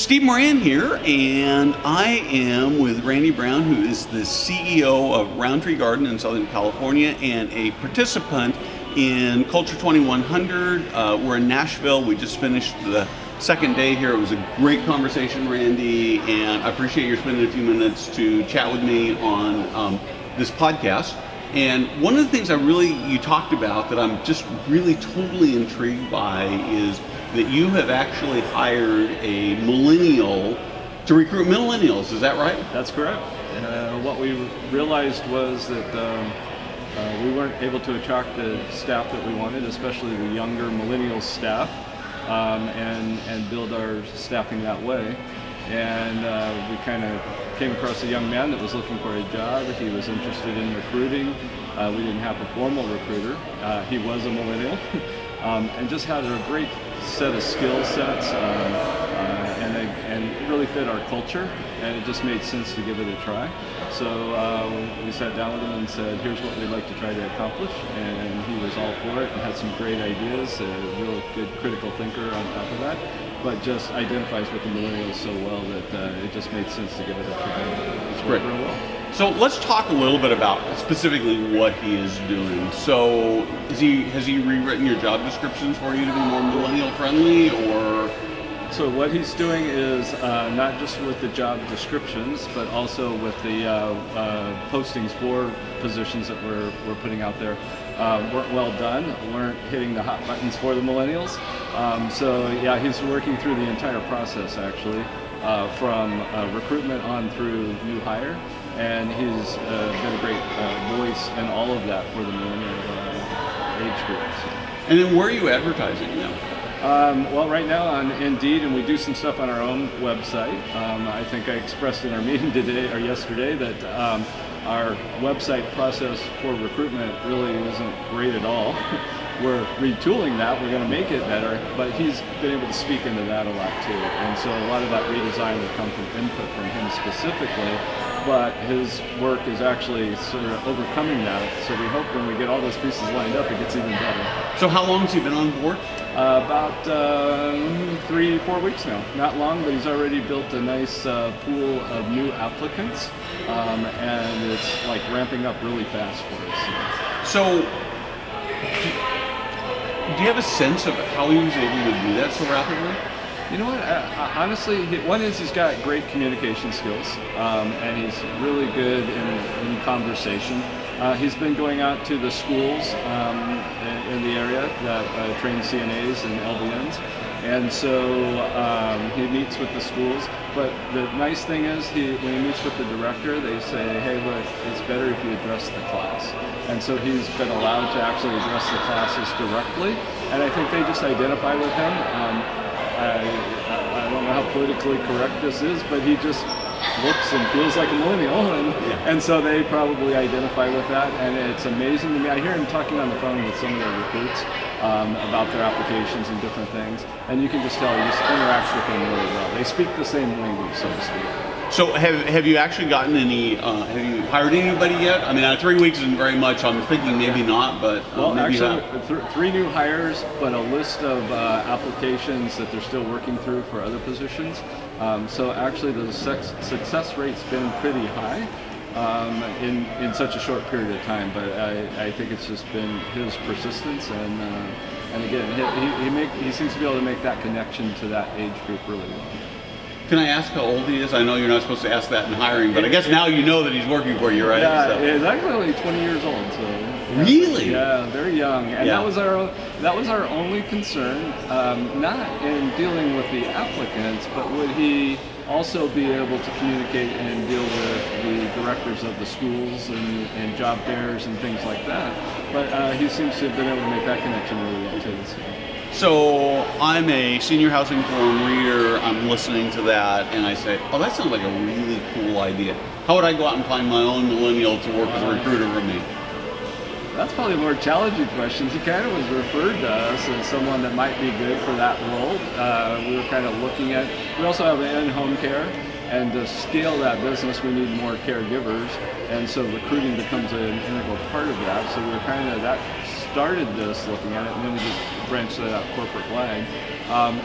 Steve Moran here, and I am with Randy Brown, who is the CEO of Rowntree Garden in Southern California and a participant in Culture 2100. We're in Nashville. We just finished the second day here. It was a great conversation, Randy, and I appreciate you spending a few minutes to chat with me on this podcast. And one of the things you talked about that I'm just really totally intrigued by is that you have actually hired a millennial to recruit millennials. Is that right? That's correct. What we realized was that we weren't able to attract the staff that we wanted, especially the younger millennial staff, and build our staffing that way. And we kind of came across a young man that was looking for a job. He was interested in recruiting. We didn't have a formal recruiter. He was a millennial and just had a great set of skill sets and it really fit our culture, and it just made sense to give it a try. So we sat down with him and said, here's what we'd like to try to accomplish, and he was all for it and had some great ideas, a real good critical thinker on top of that, but just identifies with the millennials so well that it just made sense to give it a try. It's worked real well. So let's talk a little bit about specifically what he is doing. So has he rewritten your job descriptions for you to be more millennial friendly, or? So what he's doing is not just with the job descriptions, but also with the postings for positions that we're putting out there. Weren't well done, weren't hitting the hot buttons for the millennials. So yeah, he's working through the entire process actually, from recruitment on through new hire, and he's been a great voice in all of that for the millennial age groups. And then where are you advertising now? Well, right now on Indeed, and we do some stuff on our own website. I think I expressed in our meeting today or yesterday that our website process for recruitment really isn't great at all. We're retooling that, we're going to make it better, but he's been able to speak into that a lot too. And so a lot of that redesign will come from input from him specifically, but his work is actually sort of overcoming that. So we hope when we get all those pieces lined up, it gets even better. So how long has he been on board? About 3-4 weeks now. Not long, but he's already built a nice pool of new applicants, and it's like ramping up really fast for us. So, do you have a sense of how he was able to do that so rapidly? You know what, honestly, one is he's got great communication skills, and he's really good in conversation. He's been going out to the schools in the area that train CNAs and LVNs, and so he meets with the schools. But the nice thing is, when he meets with the director, they say, hey, look, it's better if you address the class. And so he's been allowed to actually address the classes directly, and I think they just identify with him. I don't know how politically correct this is, but he just looks and feels like a millennial, and so they probably identify with that, and it's amazing to me. I hear him talking on the phone with some of their recruits about their applications and different things, and you can just tell he just interacts with them really well. They speak the same language, so to speak. So have you actually gotten any, have you hired anybody yet? I mean, 3 weeks isn't very much, I'm thinking maybe not, but well, maybe actually, 3 new hires, but a list of applications that they're still working through for other positions. So actually the success rate's been pretty high in such a short period of time, but I think it's just been his persistence, and again, he seems to be able to make that connection to that age group really well. Can I ask how old he is? I know you're not supposed to ask that in hiring, but I guess now you know that he's working for you, right? Yeah, he's actually only 20 years old. So yeah. Really? Yeah, very young. And that was our only concern, not in dealing with the applicants, but would he also be able to communicate and deal with the directors of the schools and job fairs and things like that. But he seems to have been able to make that connection really well too. So I'm a senior housing forum reader, I'm listening to that, and I say, oh, that sounds like a really cool idea. How would I go out and find my own millennial to work as a recruiter for me? That's probably a more challenging question. He kind of was referred to us as someone that might be good for that role. We were kind of looking at, we also have in-home care, and to scale that business, we need more caregivers, and so recruiting becomes an integral part of that. So we're kind of, that started this looking at it, and then we just branched it out corporate flag.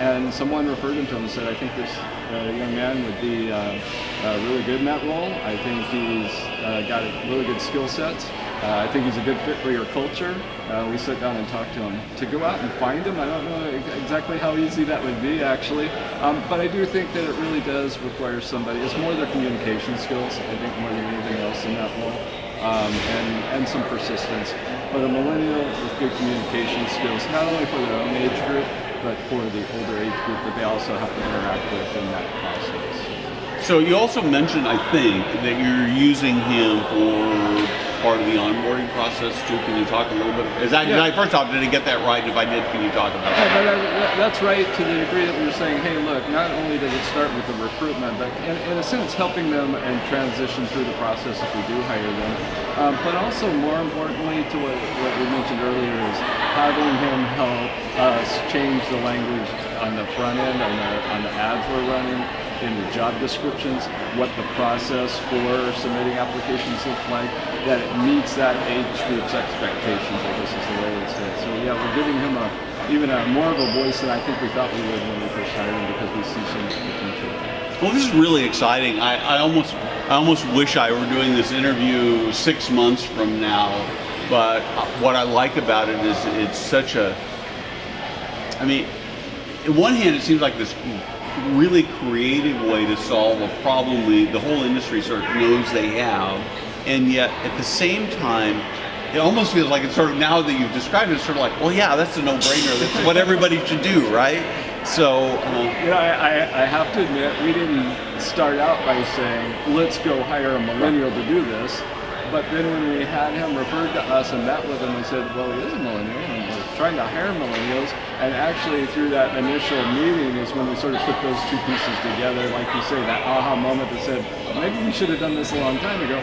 And someone referred him to him and said, I think this young man would be really good in that role. I think he's got really good skill sets. I think he's a good fit for your culture. We sat down and talked to him. To go out and find him, I don't know exactly how easy that would be, actually. But I do think that it really does require somebody. It's more their communication skills, I think, more than anything else in that role, and some persistence. But a millennial with good communication skills, not only for their own age group, but for the older age group that they also have to interact with in that process. So you also mentioned, I think, that you're using him for part of the onboarding process too. Can you talk a little bit? Did I first off, did I get that right? And if I did, can you talk about that? That's right to the degree that we were saying, hey, look, not only does it start with the recruitment, but in a sense helping them and transition through the process if we do hire them. But also more importantly to what we mentioned earlier is having him help us change the language on the front end, on the ads we're running, in the job descriptions, what the process for submitting applications looks like, that it meets that age group's expectations, I guess is the way to say it. So yeah, we're giving him even more of a voice than I think we thought we would when we first hired him, because we see so much potential. Well, this is really exciting. I almost wish I were doing this interview 6 months from now, but what I like about it is it's such a, I mean, on one hand it seems like this really creative way to solve a problem the whole industry sort of knows they have, and yet at the same time it almost feels like it's sort of, now that you've described it, it's sort of like, well, yeah, that's a no-brainer, that's what everybody should do, right? So I have to admit, we didn't start out by saying let's go hire a millennial to do this, but then when we had him referred to us and met with him, we said, well, he is a millennial and we're trying to hire millennials. And actually through that initial meeting is when we sort of put those two pieces together, like you say, that aha moment that said, well, maybe we should have done this a long time ago.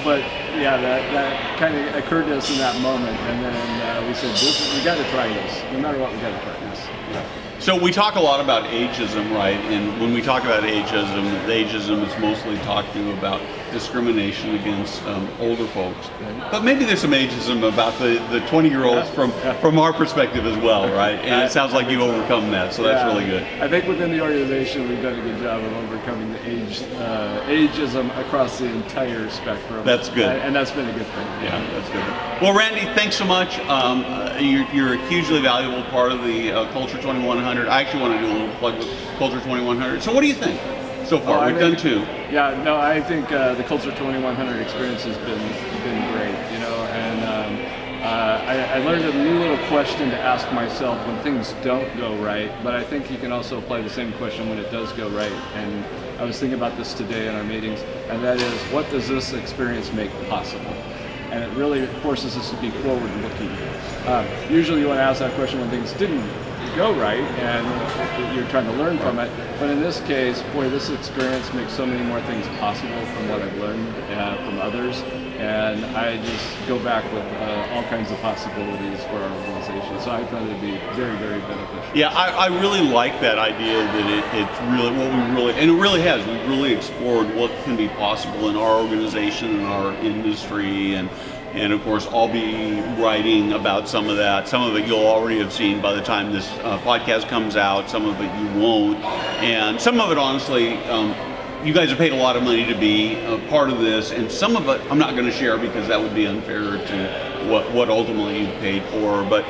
But yeah, that kind of occurred to us in that moment, and then we said, we got to try this. No matter what, we got to try this. Yeah. So we talk a lot about ageism, right? And when we talk about ageism, the ageism is mostly talking about discrimination against older folks. But maybe there's some ageism about the 20-year-olds from our perspective as well, right? And it sounds like you've overcome that, so that's really good. I think within the organization we've done a good job of overcoming the ageism across the entire spectrum. That's good. And that's been a good thing. Yeah, that's good. Well, Randy, thanks so much. You're a hugely valuable part of the Culture 2100. I actually want to do a little plug with Culture 2100. So what do you think so far? We've done two. Yeah, no, I think the Culture 2100 experience has been great, you know, and I learned a new little question to ask myself when things don't go right, but I think you can also apply the same question when it does go right. And I was thinking about this today in our meetings, and that is, what does this experience make possible? And it really forces us to be forward-looking. Usually you want to ask that question when things didn't go right and you're trying to learn from it, but in this case, boy, this experience makes so many more things possible from what I've learned from others, and I just go back with all kinds of possibilities for our organization. So I found it to be very, very beneficial. Yeah, I really like that idea that it's really what we really, and it really has, we've really explored what can be possible in our organization and our industry, and of course, I'll be writing about some of that. Some of it you'll already have seen by the time this podcast comes out. Some of it you won't. And some of it, honestly, you guys have paid a lot of money to be a part of this. And some of it I'm not going to share because that would be unfair to what ultimately you paid for. But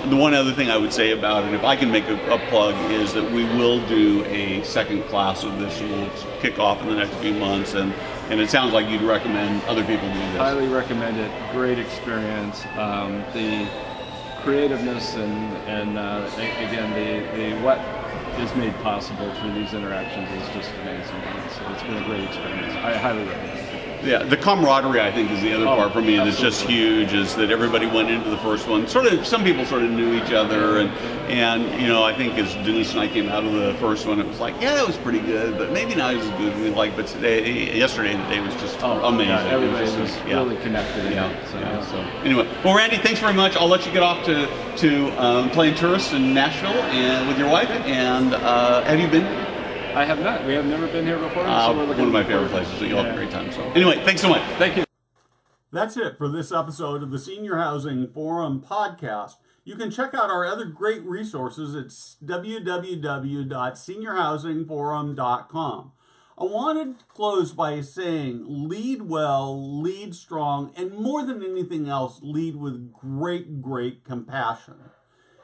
the one other thing I would say about it, if I can make a plug, is that we will do a second class of this. We'll kick off in the next few months. And it sounds like you'd recommend other people do this. Highly recommend it. Great experience. The creativeness and again, the what is made possible through these interactions is just amazing. It's been a great experience. I highly recommend it. Yeah, the camaraderie, I think, is the other part for me that's just huge, is that everybody went into the first one. Some people sort of knew each other, and you know, I think as Denise and I came out of the first one, it was like, yeah, that was pretty good, but maybe not as good as we like. But yesterday and today was just amazing. Yeah, everybody was really connected. So anyway, well, Randy, thanks very much. I'll let you get off to playing tourist in Nashville and with your wife. And have you been? I have not. We have never been here before. So one of my favorite places. So you'll have a great time. So anyway, thanks so much. Thank you. That's it for this episode of the Senior Housing Forum podcast. You can check out our other great resources at www.seniorhousingforum.com. I wanted to close by saying lead well, lead strong, and more than anything else, lead with great compassion.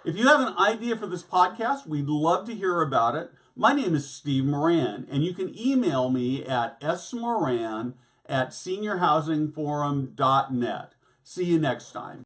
If you have an idea for this podcast, we'd love to hear about it. My name is Steve Moran, and you can email me at smoran@seniorhousingforum.net. See you next time.